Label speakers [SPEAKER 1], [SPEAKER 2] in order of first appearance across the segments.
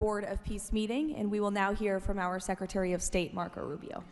[SPEAKER 1] Board of Peace meeting, and we will now hear from our Secretary of State, Marco Rubio.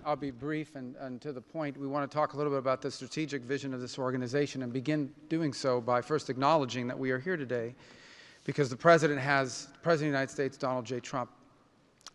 [SPEAKER 2] I'll be brief and to the point. We want to talk a little bit about the strategic vision of this organization and begin doing so by first acknowledging that we are here today because the President of the United States, Donald J. Trump,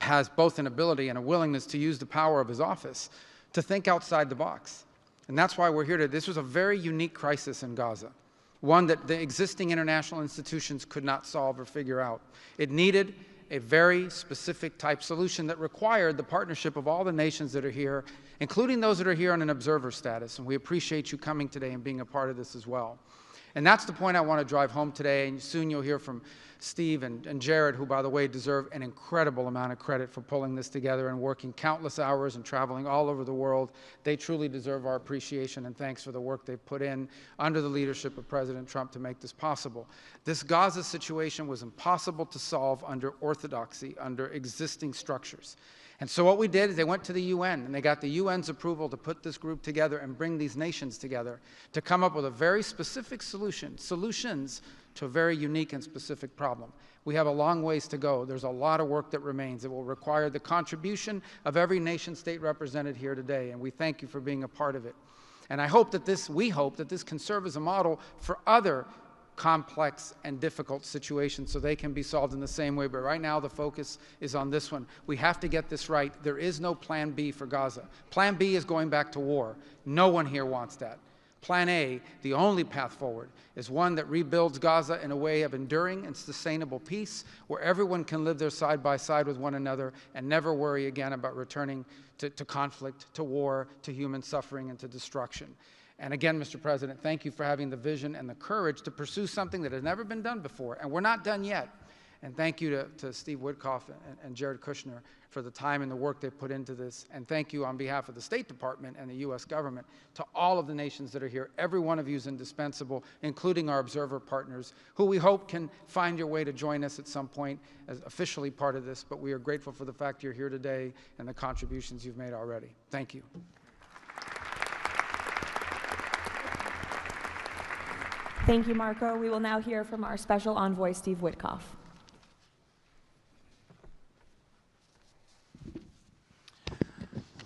[SPEAKER 2] has both an ability and a willingness to use the power of his office to think outside the box. And that's why we're here today. This was a very unique crisis in Gaza, one that the existing international institutions could not solve or figure out. It needed a very specific type solution that required the partnership of all the nations that are here, including those that are here on an observer status. And we appreciate you coming today and being a part of this as well. And that's the point I want to drive home today. And soon you'll hear from Steve and Jared, who, by the way, deserve an incredible amount of credit for pulling this together and working countless hours and traveling all over the world. They truly deserve our appreciation and thanks for the work they've put in under the leadership of President Trump to make this possible. This Gaza situation was impossible to solve under orthodoxy, under existing structures. And so what we did is they went to the UN, and they got the UN's approval to put this group together and bring these nations together to come up with a very specific solutions to a very unique and specific problem. We have a long ways to go. There's a lot of work that remains. It will require the contribution of every nation state represented here today, and we thank you for being a part of it. And we hope that this can serve as a model for other complex and difficult situations so they can be solved in the same way. But right now the focus is on this one. We have to get this right. There is no plan B for Gaza. Plan B is going back to war. No one here wants that. Plan A, the only path forward, is one that rebuilds Gaza in a way of enduring and sustainable peace where everyone can live there side by side with one another and never worry again about returning to conflict, to war, to human suffering, and to destruction. And again, Mr. President, thank you for having the vision and the courage to pursue something that has never been done before, and we're not done yet. And thank you to Steve Witkoff and Jared Kushner for the time and the work they've put into this. And thank you on behalf of the State Department and the U.S. government to all of the nations that are here. Every one of you is indispensable, including our observer partners, who we hope can find your way to join us at some point as officially part of this. But we are grateful for the fact you're here today and the contributions you've made already. Thank you.
[SPEAKER 1] Thank you, Marco. We will now hear from our Special Envoy, Steve Witkoff.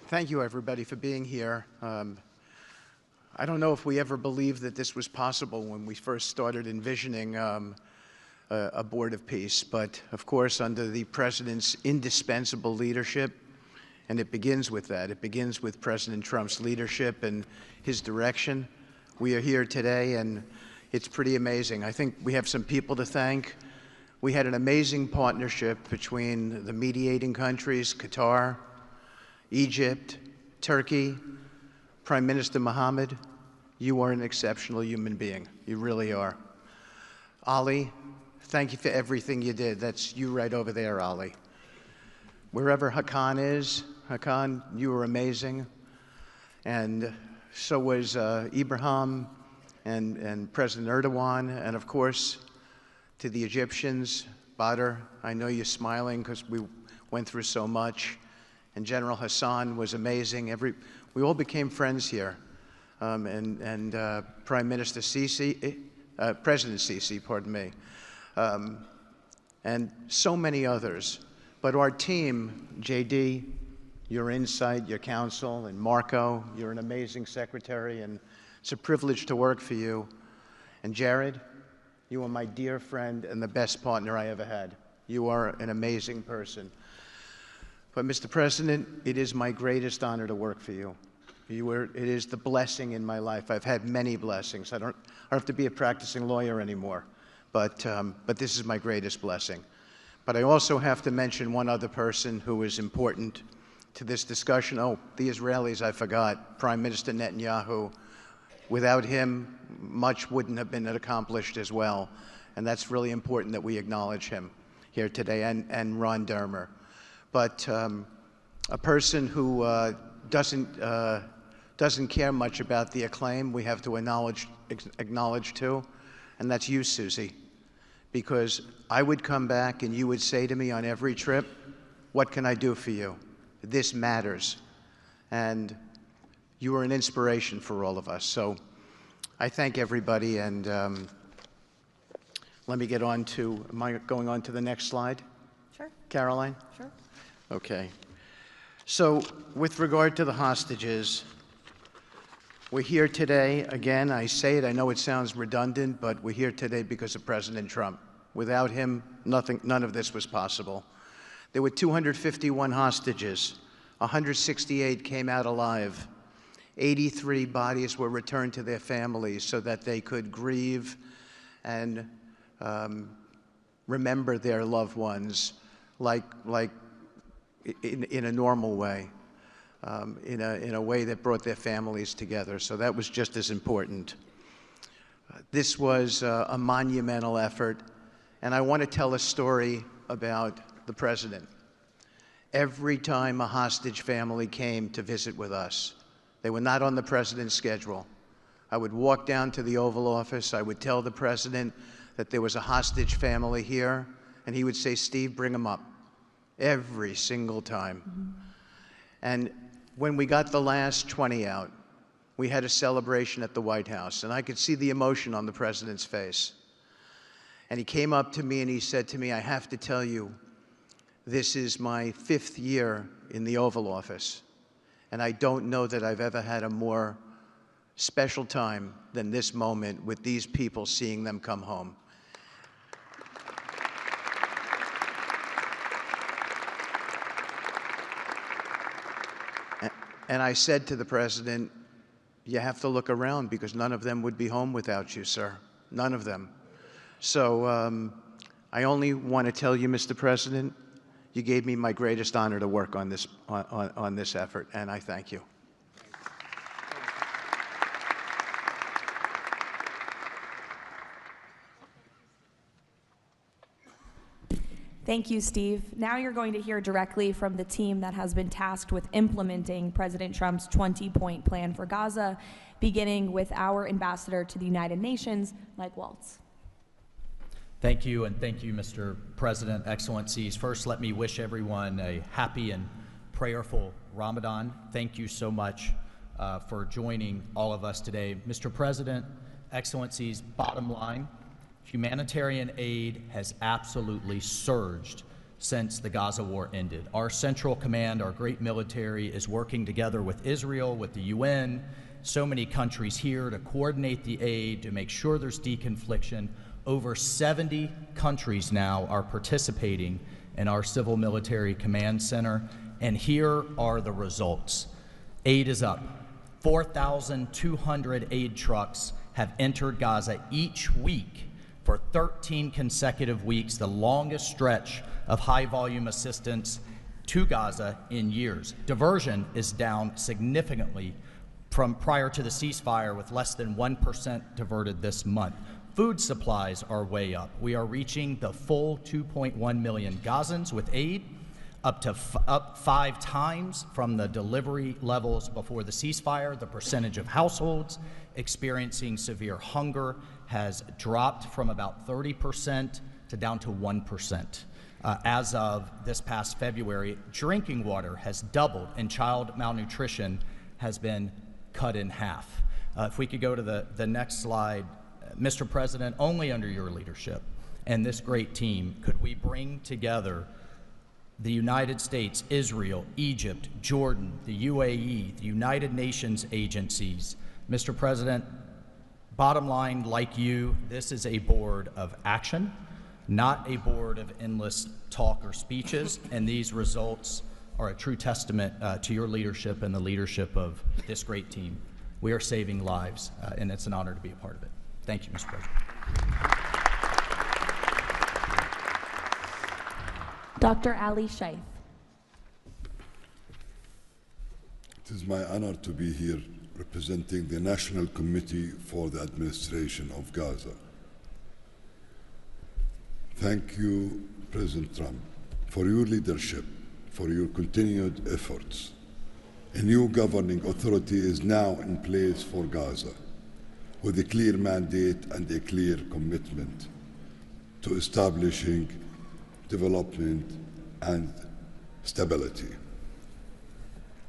[SPEAKER 3] Thank you, everybody, for being here. I don't know if we ever believed that this was possible when we first started envisioning a Board of Peace, but of course, under the President's indispensable leadership, and it begins with that. It begins with President Trump's leadership and his direction. We are here today, and it's pretty amazing. I think we have some people to thank. We had an amazing partnership between the mediating countries, Qatar, Egypt, Turkey, Prime Minister Mohammed. You are an exceptional human being. You really are. Ali, thank you for everything you did. That's you right over there, Ali. Wherever Hakan is, Hakan, you were amazing. And so was Ibrahim and President Erdogan, and of course, to the Egyptians, Badr, I know you're smiling because we went through so much, and General Hassan was amazing. We all became friends here, and Prime Minister Sisi, President Sisi, pardon me, and so many others. But our team, JD, your insight, your counsel, and Marco, you're an amazing secretary, and it's a privilege to work for you. And Jared, you are my dear friend and the best partner I ever had. You are an amazing person. But Mr. President, it is my greatest honor to work for you. It is the blessing in my life. I've had many blessings. I don't have to be a practicing lawyer anymore, but this is my greatest blessing. But I also have to mention one other person who is important to this discussion. Oh, the Israelis, I forgot. Prime Minister Netanyahu. Without him, much wouldn't have been accomplished as well. And that's really important that we acknowledge him here today, and Ron Dermer. But a person who doesn't care much about the acclaim we have to acknowledge too, and that's you, Susie. Because I would come back and you would say to me on every trip, what can I do for you? This matters. And you were an inspiration for all of us. So I thank everybody, and let me get on to, am I going on to the next slide?
[SPEAKER 1] Sure.
[SPEAKER 3] Caroline?
[SPEAKER 1] Sure.
[SPEAKER 3] Okay. So with regard to the hostages, we're here today, again, I say it, I know it sounds redundant, but we're here today because of President Trump. Without him, none of this was possible. There were 251 hostages. 168 came out alive. 83 bodies were returned to their families so that they could grieve and remember their loved ones like in a normal way, in a way that brought their families together. So that was just as important. This was a monumental effort, and I want to tell a story about the President. Every time a hostage family came to visit with us, they were not on the President's schedule. I would walk down to the Oval Office, I would tell the President that there was a hostage family here, and he would say, "Steve, bring them up." Every single time. Mm-hmm. And when we got the last 20 out, we had a celebration at the White House, and I could see the emotion on the President's face. And he came up to me and he said to me, "I have to tell you, this is my 5th year in the Oval Office, and I don't know that I've ever had a more special time than this moment with these people, seeing them come home." And I said to the President, "You have to look around because none of them would be home without you, sir. None of them." So I only want to tell you, Mr. President, you gave me my greatest honor to work on this, on this effort, and I thank you.
[SPEAKER 1] Thank you, Steve. Now you're going to hear directly from the team that has been tasked with implementing President Trump's 20-point plan for Gaza, beginning with our ambassador to the United Nations, Mike Waltz.
[SPEAKER 4] Thank you, and thank you, Mr. President, Excellencies. First, let me wish everyone a happy and prayerful Ramadan. Thank you so much for joining all of us today. Mr. President, Excellencies, bottom line, humanitarian aid has absolutely surged since the Gaza war ended. Our Central Command, our great military, is working together with Israel, with the UN, so many countries here to coordinate the aid, to make sure there's deconfliction. Over 70 countries now are participating in our Civil Military Command Center, and here are the results. Aid is up. 4,200 aid trucks have entered Gaza each week for 13 consecutive weeks, the longest stretch of high-volume assistance to Gaza in years. Diversion is down significantly from prior to the ceasefire, with less than 1% diverted this month. Food supplies are way up. We are reaching the full 2.1 million Gazans with aid, up 5 times from the delivery levels before the ceasefire. The percentage of households experiencing severe hunger has dropped from about 30% to down to 1%. As of this past February, drinking water has doubled, and child malnutrition has been cut in half. If we could go to the next slide. Mr. President, only under your leadership and this great team could we bring together the United States, Israel, Egypt, Jordan, the UAE, the United Nations agencies. Mr. President, bottom line, like you, this is a board of action, not a board of endless talk or speeches, and these results are a true testament to your leadership and the leadership of this great team. We are saving lives, and it's an honor to be a part of it. Thank you, Mr. President.
[SPEAKER 1] Dr. Ali Shaith.
[SPEAKER 5] It is my honor to be here representing the National Committee for the Administration of Gaza. Thank you, President Trump, for your leadership, for your continued efforts. A new governing authority is now in place for Gaza, with a clear mandate and a clear commitment to establishing development and stability.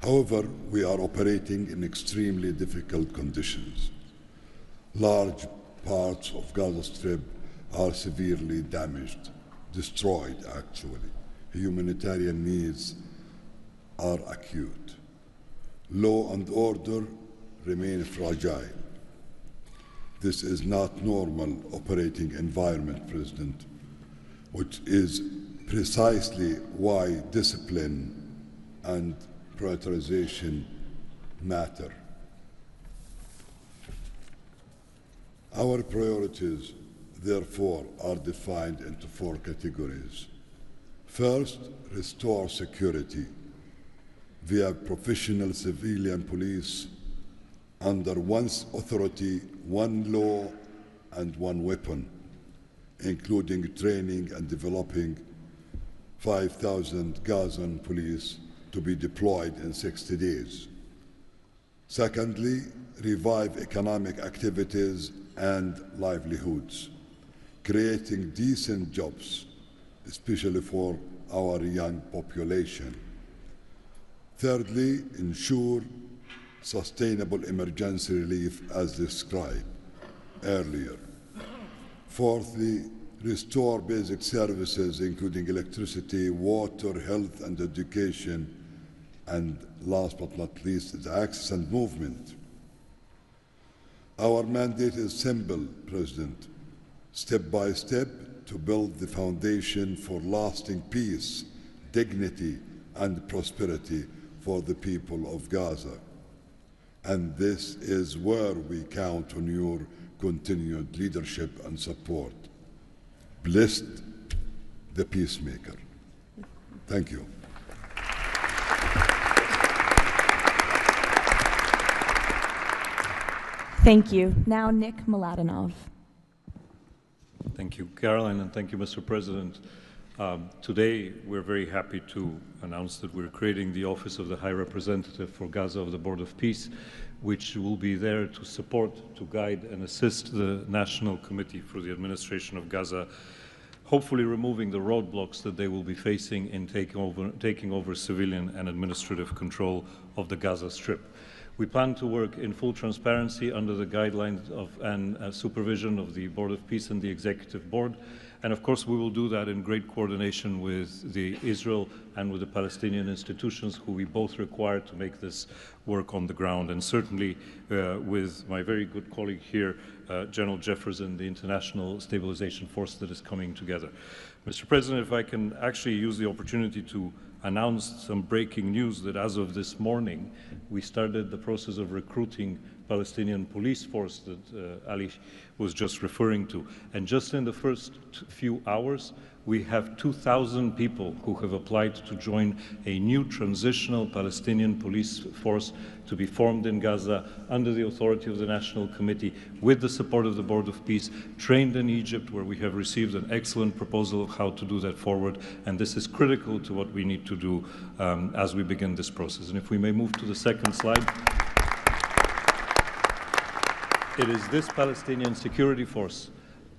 [SPEAKER 5] However, we are operating in extremely difficult conditions. Large parts of Gaza Strip are severely damaged, destroyed actually. Humanitarian needs are acute. Law and order remain fragile. This is not normal operating environment, President, which is precisely why discipline and prioritization matter. Our priorities, therefore, are defined into 4 categories. First, restore security via professional civilian police under one authority, one law, and one weapon, including training and developing 5,000 Gazan police to be deployed in 60 days. Secondly, revive economic activities and livelihoods, creating decent jobs, especially for our young population. Thirdly, ensure sustainable emergency relief as described earlier. Fourthly, restore basic services including electricity, water, health, and education. And last but not least is access and movement. Our mandate is simple, President, step by step to build the foundation for lasting peace, dignity, and prosperity for the people of Gaza. And this is where we count on your continued leadership and support. Blessed the peacemaker. Thank you.
[SPEAKER 1] Thank you. Now, Nick Mladenov.
[SPEAKER 6] Thank you, Caroline, and thank you, Mr. President. Today, we're very happy to announce that we're creating the Office of the High Representative for Gaza of the Board of Peace, which will be there to support, to guide, and assist the National Committee for the Administration of Gaza, hopefully removing the roadblocks that they will be facing in taking over civilian and administrative control of the Gaza Strip. We plan to work in full transparency under the guidelines and supervision of the Board of Peace and the Executive Board. And of course, we will do that in great coordination with the Israel and with the Palestinian institutions, who we both require to make this work on the ground. And certainly with my very good colleague here, General Jefferson, the International Stabilization Force that is coming together. Mr. President, if I can actually use the opportunity to announce some breaking news that as of this morning, we started the process of recruiting Palestinian police force that Ali was just referring to. And just in the first few hours, we have 2,000 people who have applied to join a new transitional Palestinian police force to be formed in Gaza under the authority of the National Committee with the support of the Board of Peace, trained in Egypt, where we have received an excellent proposal of how to do that forward. And this is critical to what we need to do as we begin this process. And if we may move to the second slide. It is this Palestinian security force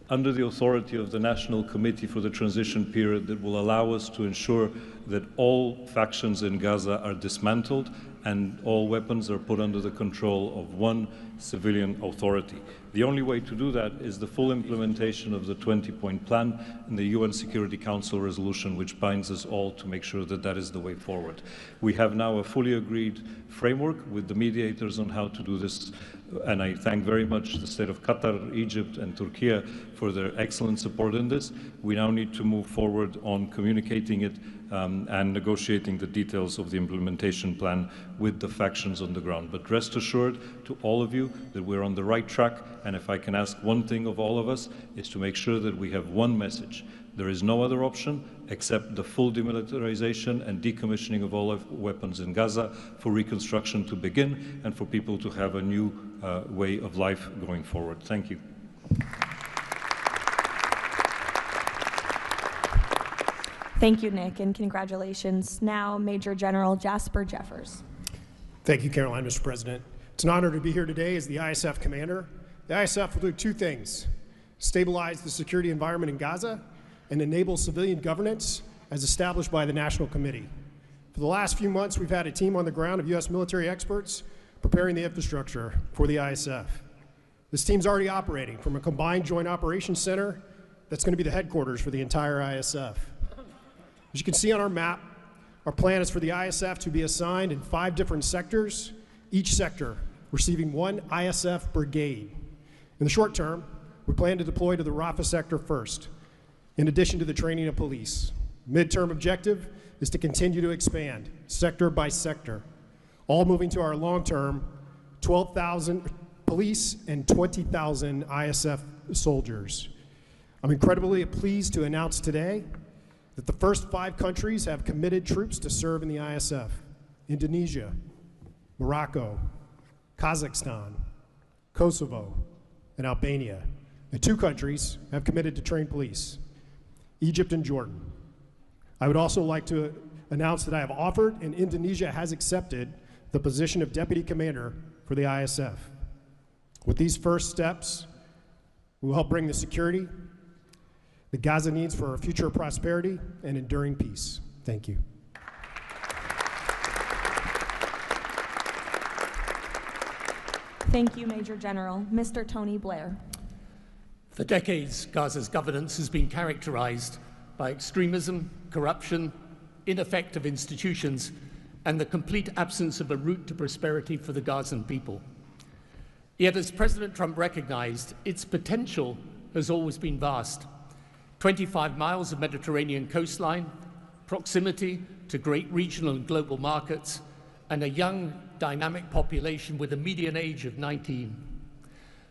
[SPEAKER 6] under the authority of the National Committee for the Transition Period that will allow us to ensure that all factions in Gaza are dismantled and all weapons are put under the control of one civilian authority. The only way to do that is the full implementation of the 20-point plan and the UN Security Council resolution, which binds us all to make sure that that is the way forward. We have now a fully agreed framework with the mediators on how to do this, and I thank very much the state of Qatar, Egypt, and Turkey for their excellent support in this. We now need to move forward on communicating it and negotiating the details of the implementation plan with the factions on the ground. But rest assured to all of you that we're on the right track, and if I can ask one thing of all of us, is to make sure that we have one message. There is no other option except the full demilitarization and decommissioning of all weapons in Gaza for reconstruction to begin and for people to have a new way of life going forward. Thank you.
[SPEAKER 1] Thank you, Nick, and congratulations. Now, Major General Jasper Jeffers.
[SPEAKER 7] Thank you, Caroline, Mr. President. It's an honor to be here today as the ISF commander. The ISF will do two things: stabilize the security environment in Gaza and enable civilian governance as established by the National Committee. For the last few months, we've had a team on the ground of U.S. military experts preparing the infrastructure for the ISF. This team's already operating from a combined joint operations center that's going to be the headquarters for the entire ISF. As you can see on our map, our plan is for the ISF to be assigned in 5 different sectors, each sector receiving 1 ISF brigade. In the short term, we plan to deploy to the Rafah sector first, in addition to the training of police. Midterm objective is to continue to expand sector by sector, all moving to our long-term 12,000 police and 20,000 ISF soldiers. I'm incredibly pleased to announce today that the first 5 countries have committed troops to serve in the ISF: Indonesia, Morocco, Kazakhstan, Kosovo, and Albania. And 2 countries have committed to train police: Egypt and Jordan. I would also like to announce that I have offered and Indonesia has accepted the position of Deputy Commander for the ISF. With these first steps, we will help bring the security that Gaza needs for our future prosperity and enduring peace. Thank you.
[SPEAKER 1] Thank you, Major General. Mr. Tony Blair.
[SPEAKER 8] For decades, Gaza's governance has been characterized by extremism, corruption, ineffective institutions, and the complete absence of a route to prosperity for the Gazan people. Yet, as President Trump recognized, its potential has always been vast. 25 miles of Mediterranean coastline, proximity to great regional and global markets, and a young, dynamic population with a median age of 19.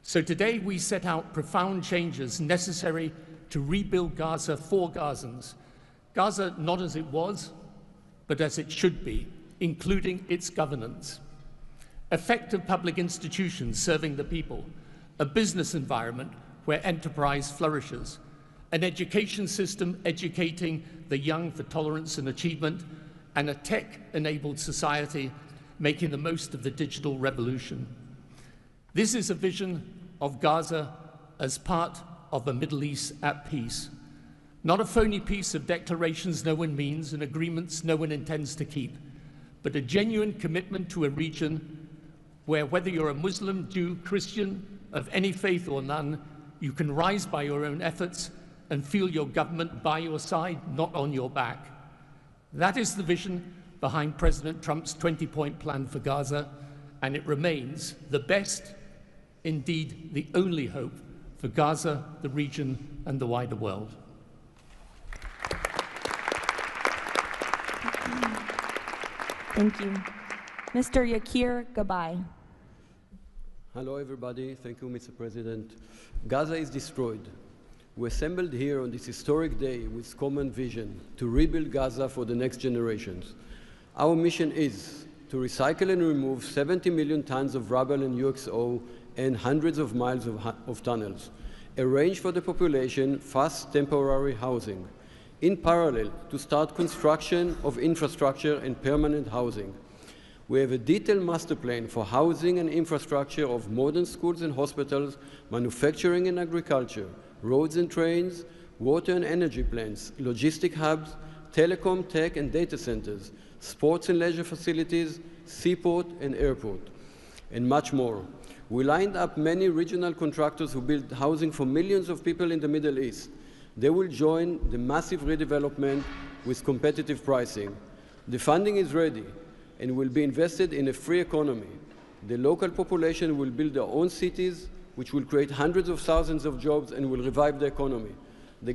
[SPEAKER 8] So today we set out profound changes necessary to rebuild Gaza for Gazans. Gaza not as it was, but as it should be, including its governance. Effective public institutions serving the people, a business environment where enterprise flourishes, an education system educating the young for tolerance and achievement, and a tech-enabled society making the most of the digital revolution. This is a vision of Gaza as part of a Middle East at peace. Not a phony piece of declarations no one means and agreements no one intends to keep, but a genuine commitment to a region where, whether you're a Muslim, Jew, Christian, of any faith or none, you can rise by your own efforts and feel your government by your side, not on your back. That is the vision behind President Trump's 20-point plan for Gaza, and it remains the best, indeed the only hope for Gaza, the region, and the wider world.
[SPEAKER 1] Thank you. Mr. Yakir Gabay.
[SPEAKER 9] Hello, everybody. Thank you, Mr. President. Gaza is destroyed. We assembled here on this historic day with common vision to rebuild Gaza for the next generations. Our mission is to recycle and remove 70 million tons of rubble and UXO and hundreds of miles of tunnels, arrange for the population fast temporary housing, in parallel to start construction of infrastructure and permanent housing. We have a detailed master plan for housing and infrastructure of modern schools and hospitals, manufacturing and agriculture, roads and trains, water and energy plants, logistic hubs, telecom, tech and data centers, sports and leisure facilities, seaport and airport, and much more. We lined up many regional contractors who build housing for millions of people in the Middle East. They will join the massive redevelopment with competitive pricing. The funding is ready and will be invested in a free economy. The local population will build their own cities, which will create hundreds of thousands of jobs and will revive the economy. The